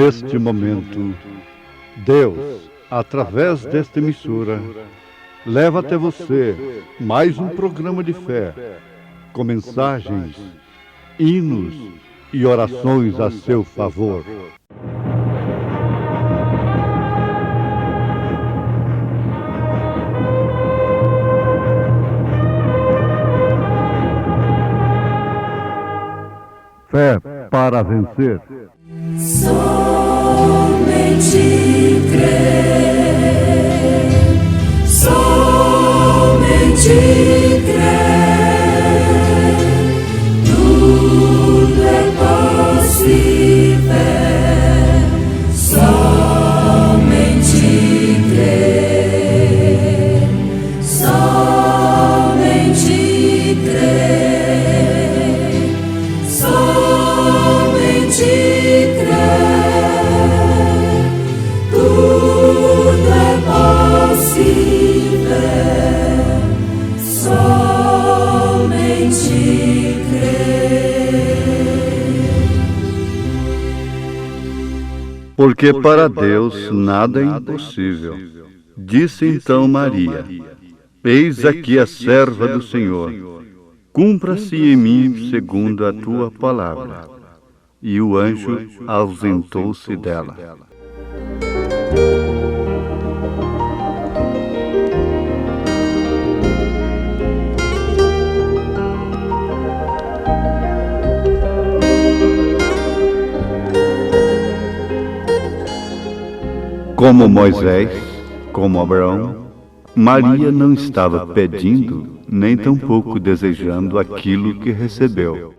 neste momento, Deus, através desta emissora, leva até você mais um programa de fé, com mensagens, hinos e orações a seu favor. Fé para vencer. Somente crer, somente crer, tudo é possível, somente crer, somente crer, somente porque para Deus nada é impossível. Disse então Maria: Eis aqui a serva do Senhor, cumpra-se em mim segundo a tua palavra. E o anjo ausentou-se dela. Como Moisés, como Abraão, Maria não estava pedindo, nem tampouco desejando aquilo que recebeu.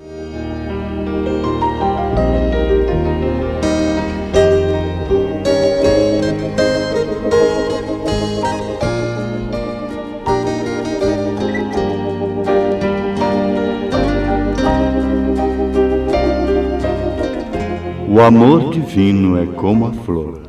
O amor divino é como a flor.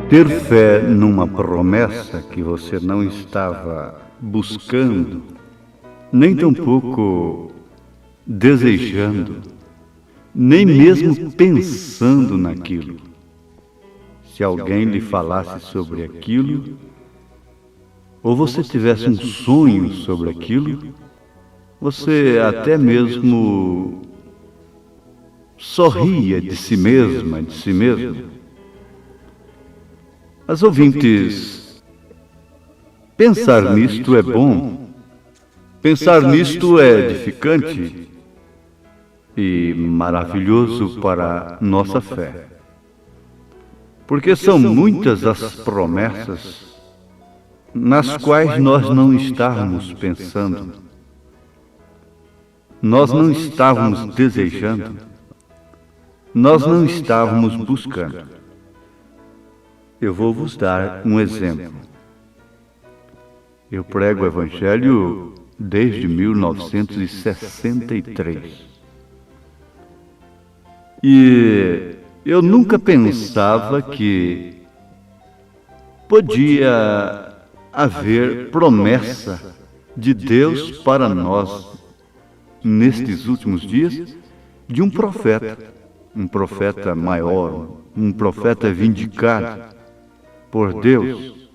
Ter fé numa promessa que você não estava buscando, nem tampouco desejando, nem mesmo pensando naquilo. Se alguém lhe falasse sobre aquilo, ou você tivesse um sonho sobre aquilo, você até mesmo sorria de si mesma, de si mesmo. Mas ouvintes, pensar nisto é bom, pensar nisto é edificante e maravilhoso para nossa fé. Porque são muitas as promessas nas quais nós não estávamos pensando, nós não estávamos desejando, nós não estávamos buscando. Eu vou vos dar um exemplo. Eu prego o Evangelho desde 1963. E eu nunca pensava que podia haver promessa de Deus para nós nestes últimos dias de um profeta maior, um profeta vindicado por Deus,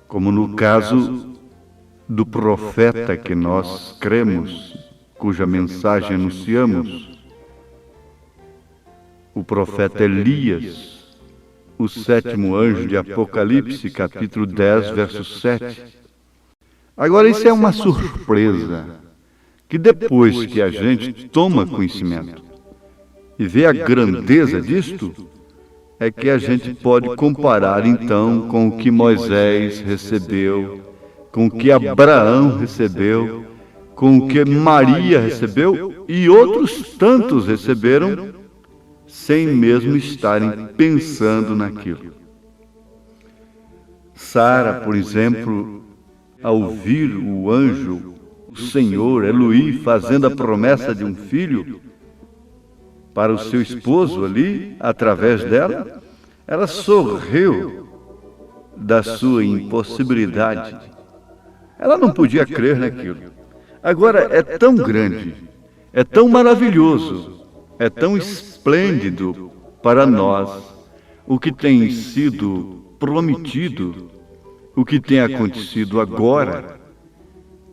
como no caso do profeta que nós cremos, cuja mensagem anunciamos, o profeta Elias, o 7º anjo de Apocalipse, capítulo 10, verso 7. Agora, isso é uma surpresa, que depois que a gente toma conhecimento e vê a grandeza disto, é que a gente pode comparar então com o que Moisés recebeu, com o que Abraão recebeu, com o que Maria recebeu e outros tantos receberam, sem mesmo estarem pensando naquilo. Sara, por exemplo, ao ouvir o anjo, o Senhor, Elohim, fazendo a promessa de um filho, para o seu esposo ali, através dela, ela sorriu da sua impossibilidade. Ela não podia crer naquilo. Agora, é tão grande, é tão maravilhoso, é tão esplêndido para nós o que tem sido prometido, o que tem acontecido agora,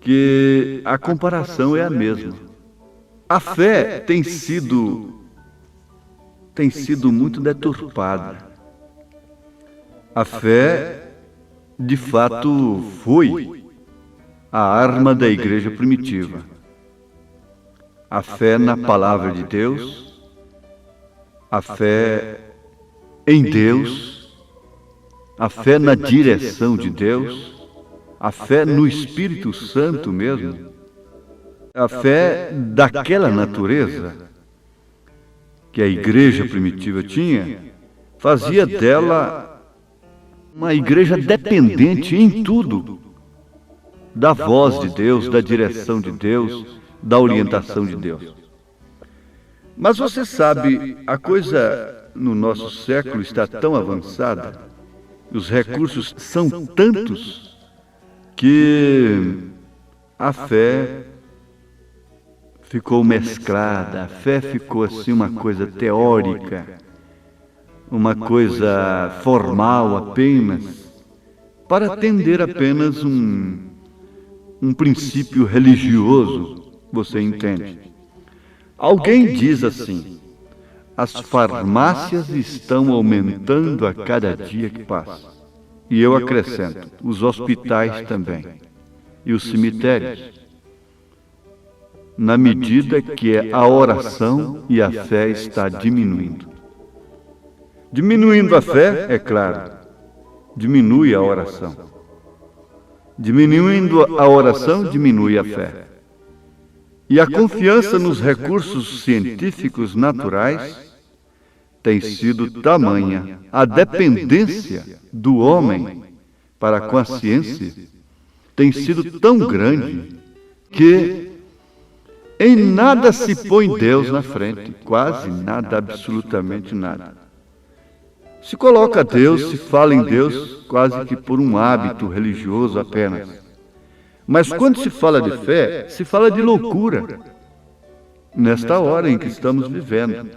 que a comparação é a mesma. A fé tem sido muito deturpada. A fé, de fato, foi a arma da igreja primitiva. A fé na palavra de Deus, a fé em Deus, a fé na direção de Deus, a fé no Espírito Santo mesmo, a fé daquela natureza que a igreja primitiva tinha, fazia dela uma igreja dependente em tudo da voz de Deus, da direção de Deus, da orientação de Deus. Mas você sabe, a coisa no nosso século está tão avançada, os recursos são tantos, que a fé ficou mesclada, a fé ficou assim uma coisa teórica, uma coisa formal apenas, para atender apenas um princípio religioso, você entende? Alguém diz assim: as farmácias estão aumentando a cada dia que passa. E eu acrescento, os hospitais também, e os cemitérios, na medida que a oração e a fé está diminuindo. Diminuindo a fé, é claro, diminui a oração. Diminuindo a oração, diminui a fé. E a confiança nos recursos científicos naturais tem sido tamanha a dependência do homem para com a ciência, tem sido tão grande que em nada se põe Deus na frente, quase nada, absolutamente nada. Se coloca Deus, se fala em Deus, quase que por um hábito religioso apenas. Mas quando se fala de fé, se fala de loucura, nesta hora em que estamos vivendo.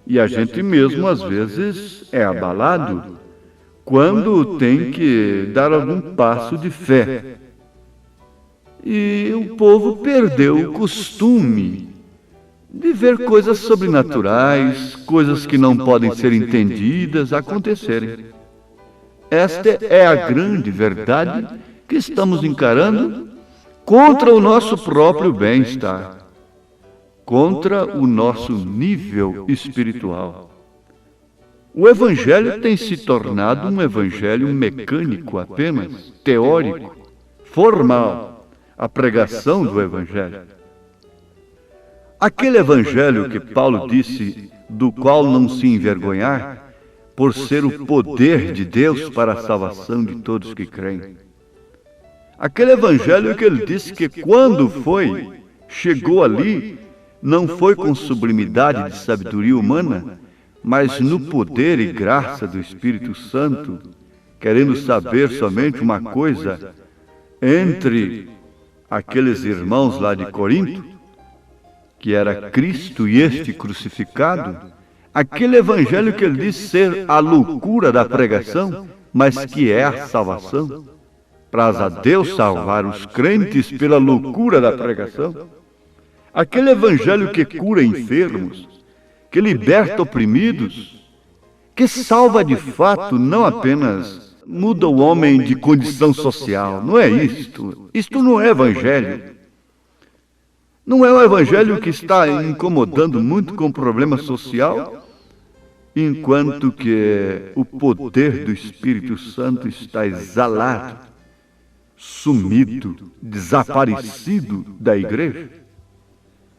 E a gente mesmo, às vezes, é abalado quando tem que dar algum passo de fé. E o povo perdeu o costume de ver coisas sobrenaturais, coisas que não podem ser entendidas, acontecerem. Esta é a grande verdade que estamos encarando contra o nosso próprio bem-estar, contra o nosso nível espiritual. O Evangelho tem se tornado um evangelho mecânico apenas, teórico, formal, a pregação do Evangelho. Aquele Evangelho que Paulo disse, do qual não se envergonhar, por ser o poder de Deus para a salvação de todos que creem. Aquele Evangelho que ele disse que quando chegou ali, não foi com sublimidade de sabedoria humana, mas no poder e graça do Espírito Santo, querendo saber somente uma coisa entre aqueles irmãos lá de Corinto, que era Cristo e este crucificado, aquele Evangelho que ele disse ser a loucura da pregação, mas que é a salvação. Praza a Deus salvar os crentes pela loucura da pregação. Aquele Evangelho que cura enfermos, que liberta oprimidos, que salva de fato, não apenas muda o homem de condição social. Não é isto. Isto não é Evangelho. Não é o Evangelho que está incomodando muito com o problema social, enquanto que o poder do Espírito Santo está exalado, sumido, desaparecido da igreja.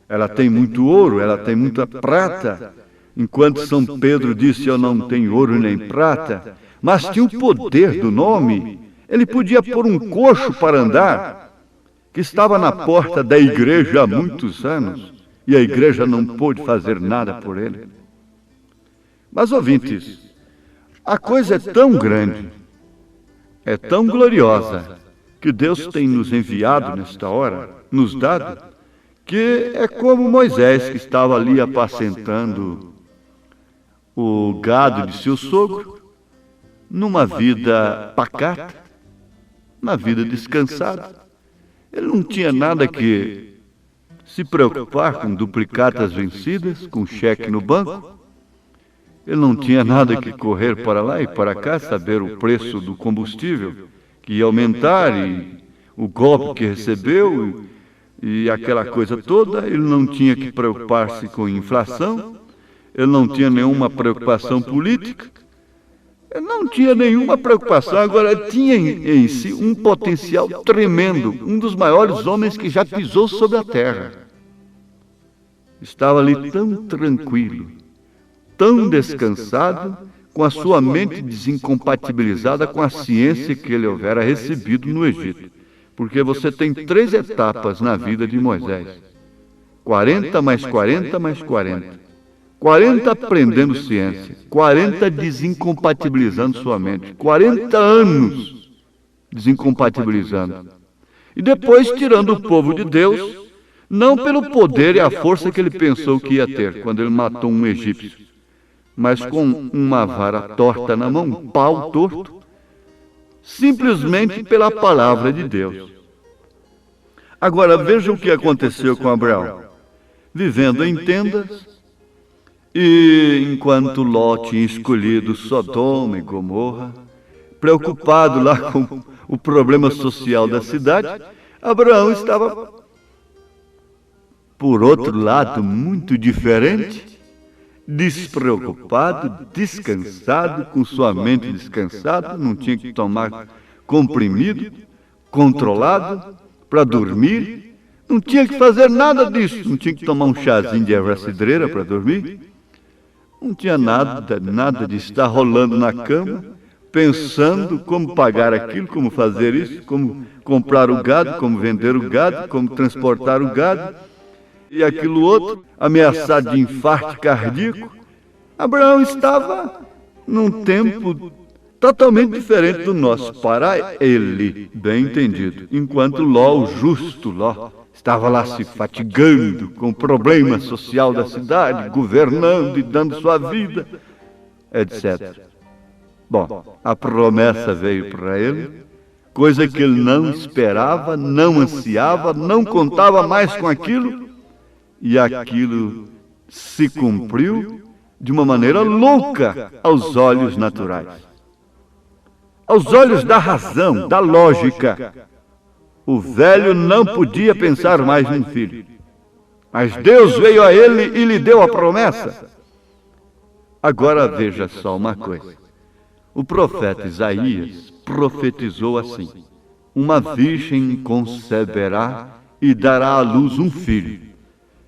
Ela tem muito ouro, ela tem muita prata, enquanto São Pedro disse, eu não tenho ouro nem prata, mas tinha o poder do nome. Ele podia pôr um coxo para andar, que estava na porta da igreja há muitos anos, e a igreja não pôde fazer nada por ele. Mas, ouvintes, a coisa é tão grande, é tão gloriosa, que Deus tem nos enviado nesta hora, nos dado, que é como Moisés, que estava ali apacentando o gado de seu sogro, numa vida pacata, uma vida descansada. Ele não tinha nada que se preocupar com duplicatas vencidas, com cheque no banco. Ele não tinha nada que correr para lá e para cá, saber o preço do combustível que ia aumentar e o golpe que recebeu e aquela coisa toda. Ele não tinha que preocupar-se com inflação, ele não tinha nenhuma preocupação política, ele não tinha nenhuma preocupação. Agora, tinha em si um potencial tremendo, um dos maiores homens que já pisou sobre a terra. Estava ali tão tranquilo, tão descansado, com a sua mente desincompatibilizada com a ciência que ele houvera recebido no Egito. Porque você tem 3 etapas na vida de Moisés: 40 mais 40 mais 40. 40 aprendendo ciência, 40 desincompatibilizando sua mente, 40 anos desincompatibilizando. E depois tirando o povo de Deus, não pelo poder e a força que ele pensou que ia ter quando ele matou um egípcio, mas com uma vara torta na mão, um pau torto, simplesmente pela palavra de Deus. Agora veja o que aconteceu com Abraão. Vivendo em tendas, e enquanto Ló tinha escolhido Sodoma e Gomorra, preocupado lá com o problema social da cidade, Abraão estava, por outro lado, muito diferente, despreocupado, descansado, com sua mente descansada, não tinha que tomar comprimido, controlado, para dormir, não tinha que fazer nada disso, não tinha que tomar um chazinho de erva cidreira para dormir, não tinha nada de estar rolando na cama, pensando como pagar aquilo, como fazer isso, como comprar o gado, como vender o gado, como transportar o gado, e aquilo outro, ameaçado de infarto cardíaco. Abraão estava num tempo totalmente diferente do nosso, para ele, bem entendido, enquanto Ló, o justo Ló, estava lá se fatigando com o problema social da cidade, governando e dando sua vida, etc. Bom, a promessa veio para ele, coisa que ele não esperava, não ansiava, não contava mais com aquilo, e aquilo se cumpriu de uma maneira louca aos olhos naturais. Aos olhos da razão, da lógica. O velho não podia pensar mais num filho. Mas Deus veio a ele e lhe deu a promessa. Agora veja só uma coisa. O profeta Isaías profetizou assim: uma virgem conceberá e dará à luz um filho.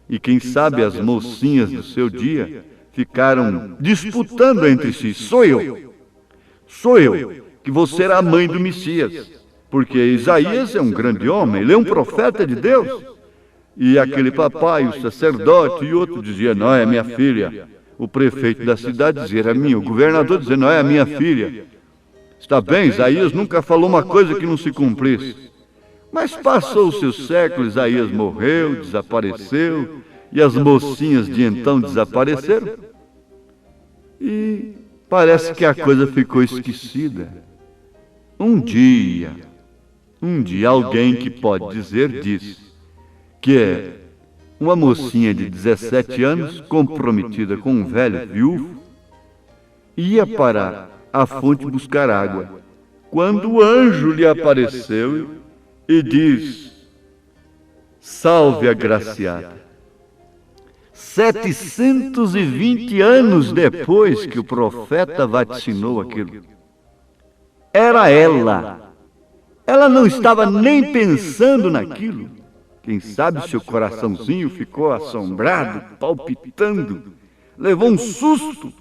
E quem sabe as mocinhas do seu dia ficaram disputando entre si: sou eu, que você será a mãe do Messias. Porque Isaías é um grande homem, ele é um profeta de Deus. E aquele papai, o sacerdote e outro dizia: não, é minha filha. O prefeito da cidade dizia: era minha. O governador dizia: não, é a minha filha. Está bem, Isaías nunca falou uma coisa que não se cumprisse. Mas passou o seu século, Isaías morreu, desapareceu, e as mocinhas de então desapareceram. E parece que a coisa ficou esquecida. Um dia alguém que pode dizer disse que é uma mocinha de 17 anos, comprometida com um velho viúvo, ia para a fonte buscar água, quando o anjo lhe apareceu e diz: salve agraciada. 720 anos depois que o profeta vaticinou aquilo, era ela. Ela não estava nem pensando naquilo. Quem sabe seu coraçãozinho ficou assombrado, palpitando, levou um susto.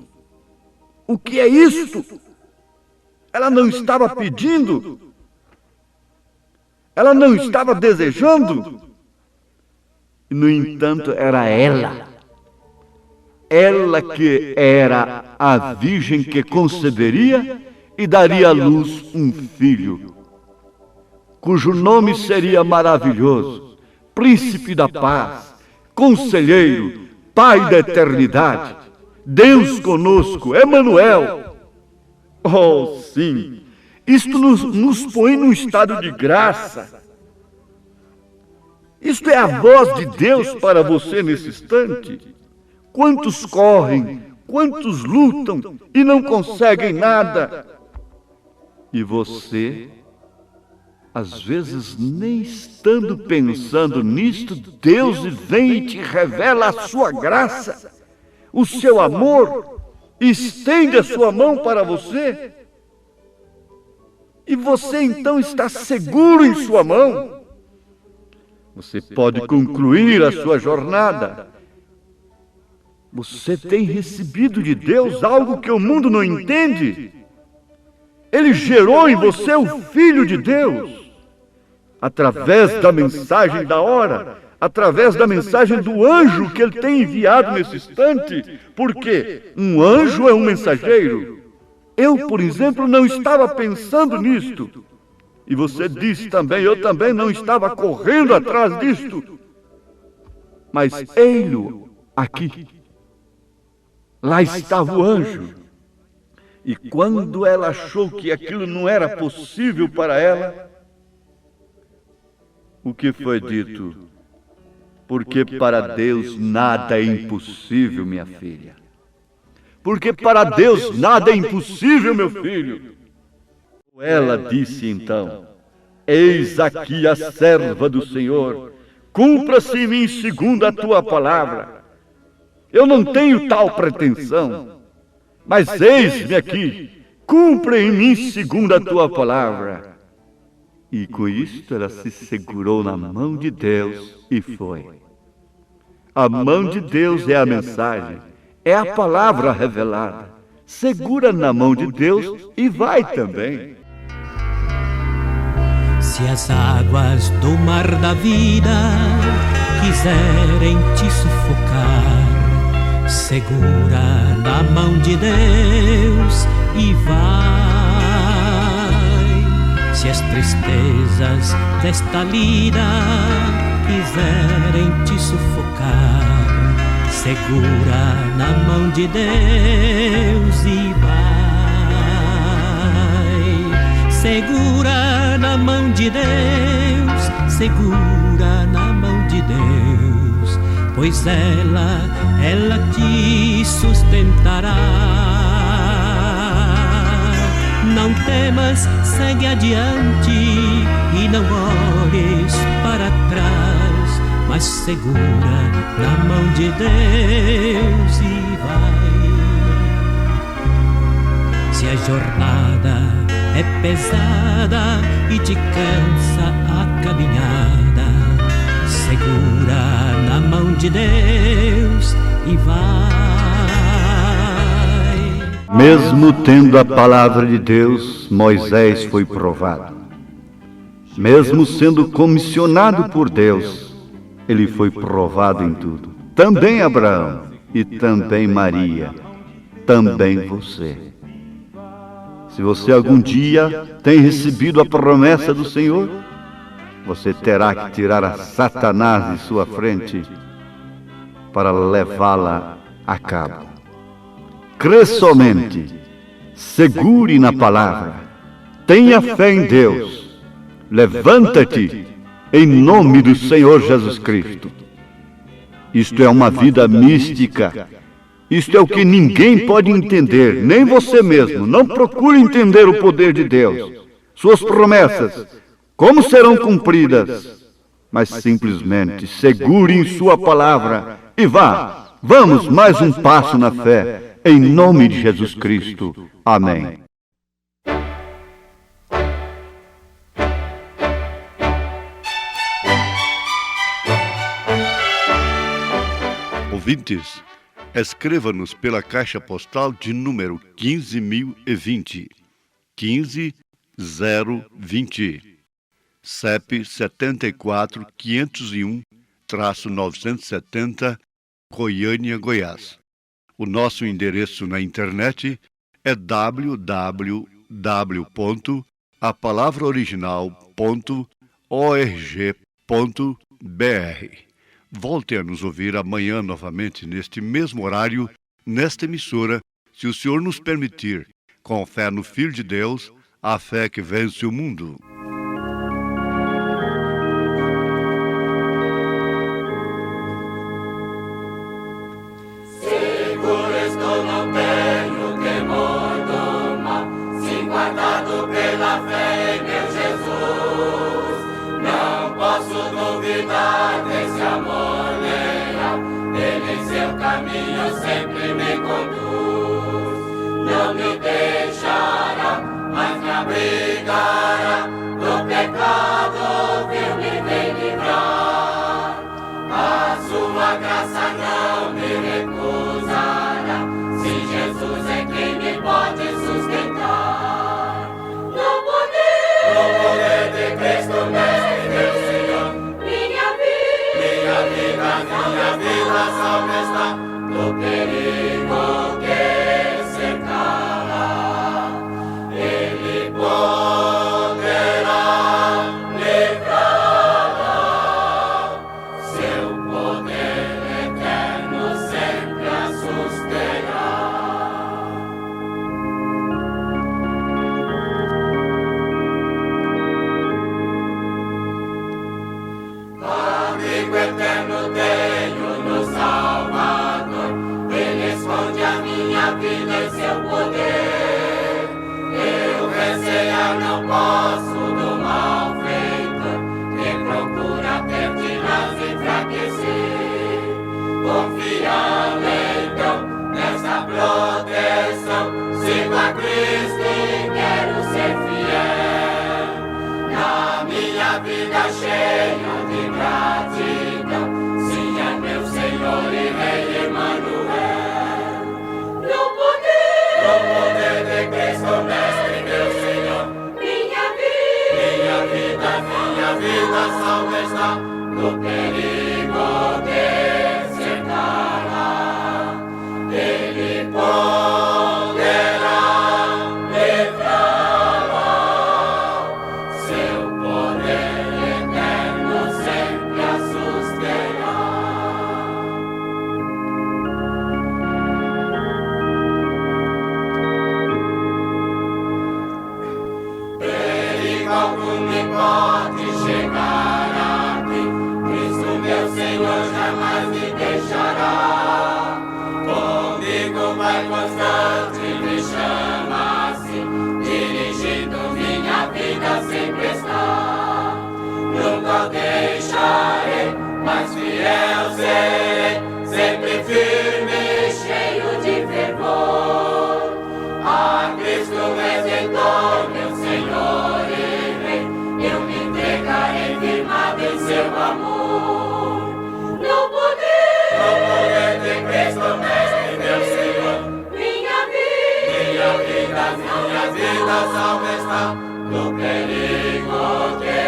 O que é isto? Ela não estava pedindo? Ela não estava desejando? E, no entanto, era ela que era a virgem que conceberia e daria à luz um filho, cujo nome seria maravilhoso, príncipe da paz, conselheiro, pai da eternidade, Deus conosco, Emanuel. Oh, sim, isto nos põe num estado de graça. Isto é a voz de Deus para você nesse instante. Quantos correm, quantos lutam e não conseguem nada. E você, às vezes, nem estando pensando nisto, Deus vem e te revela a sua graça, o seu amor, estende a sua mão para você. E você então está seguro em sua mão. Você pode concluir a sua jornada. Você tem recebido de Deus algo que o mundo não entende. Ele gerou em você o Filho de Deus, através da mensagem da hora, através da mensagem do anjo que ele tem enviado nesse instante, porque um anjo é um mensageiro. Eu, por exemplo, não estava pensando nisto. E você disse também, eu também não estava correndo atrás disto. Mas ei-lo aqui. Lá estava o anjo. E quando ela achou que aquilo não era possível para ela, o que foi dito? Porque para Deus nada é impossível, minha filha. Porque para Deus nada é impossível, meu filho. Ela disse então: eis aqui a serva do Senhor, cumpra-se em mim segundo a tua palavra. Eu não tenho tal pretensão, mas eis-me aqui, cumpra em mim segundo a tua palavra. E com isto ela se segurou na mão de Deus e foi. A mão de Deus é a mensagem, é a palavra revelada. Segura na mão de Deus e vai também. Se as águas do mar da vida quiserem te sufocar, segura na mão de Deus e vai. Se as tristezas desta vida quiserem te sufocar, segura na mão de Deus e vai. Segura na mão de Deus, segura na mão de Deus, pois ela te sustentará. Não temas, segue adiante e não olhes para trás, mas segura na mão de Deus e vai. Se a jornada é pesada e te cansa a caminhada, segura na mão de Deus e vai. Mesmo tendo a palavra de Deus, Moisés foi provado. Mesmo sendo comissionado por Deus, ele foi provado em tudo. Também Abraão e também Maria, também você. Se você algum dia tem recebido a promessa do Senhor, você terá que tirar a Satanás de sua frente para levá-la a cabo. Crê somente, segure na palavra, tenha fé em Deus, levanta-te em nome do Senhor Jesus Cristo. Isto é uma vida mística. Isto é o que ninguém pode entender, nem você mesmo. Não procure entender o poder de Deus, suas promessas, como serão cumpridas, mas simplesmente segure em sua palavra e vá. Vamos mais um passo na fé, em nome de Jesus Cristo. Amém. Ouvintes, escreva-nos pela caixa postal de número 15.020, 15020, CEP 74 501 970, Goiânia, Goiás. O nosso endereço na internet é www.apalavraoriginal.org.br. Volte a nos ouvir amanhã novamente neste mesmo horário, nesta emissora, se o Senhor nos permitir, com fé no Filho de Deus, a fé que vence o mundo. Seguro estou, não tenho temor do mal, sim guardado pela fé em meu Jesus. Não posso duvidar desse amor leal, ele em seu caminho sempre me conduz. Não me deixará, mas me abrigará, do pecado viu me vem livrar. A sua graça não me recusará, se Jesus é quem me pode sustentar. No poder de Cristo, Mestre, meu Senhor, minha vida salva está, do perigo que cercará. Ele poderá livrá-la, seu poder eterno sempre a susterá. Amigo eterno tenho no Salvador, ele esconde a minha vida em seu poder. Eu recear não posso do mal feito, que procura ter-te-nas enfraquecer. Confiando então nessa proteção, sigo a Cristo e quero ser fiel. Na minha vida cheia de gratidão, sim, é meu Senhor e Rei Emanuel. No poder de Cristo, Mestre, meu Senhor, minha vida salva está, do perigo que cercará. Ele poderá livrá-la, seu poder eterno sempre a susterá. Perigo algum me pode chegar aqui, Cristo meu Senhor jamais me deixará. Comigo vai constante, me chama assim, dirigindo minha vida sempre está. Nunca o deixarei, mas fiel serei, sempre firme, cheio de fervor. A Cristo Redentor, meu Senhor e Rei, eu me entregarei firmado em seu amor. No poder de Cristo, Mestre, meu Senhor, minha vida salva está, do perigo que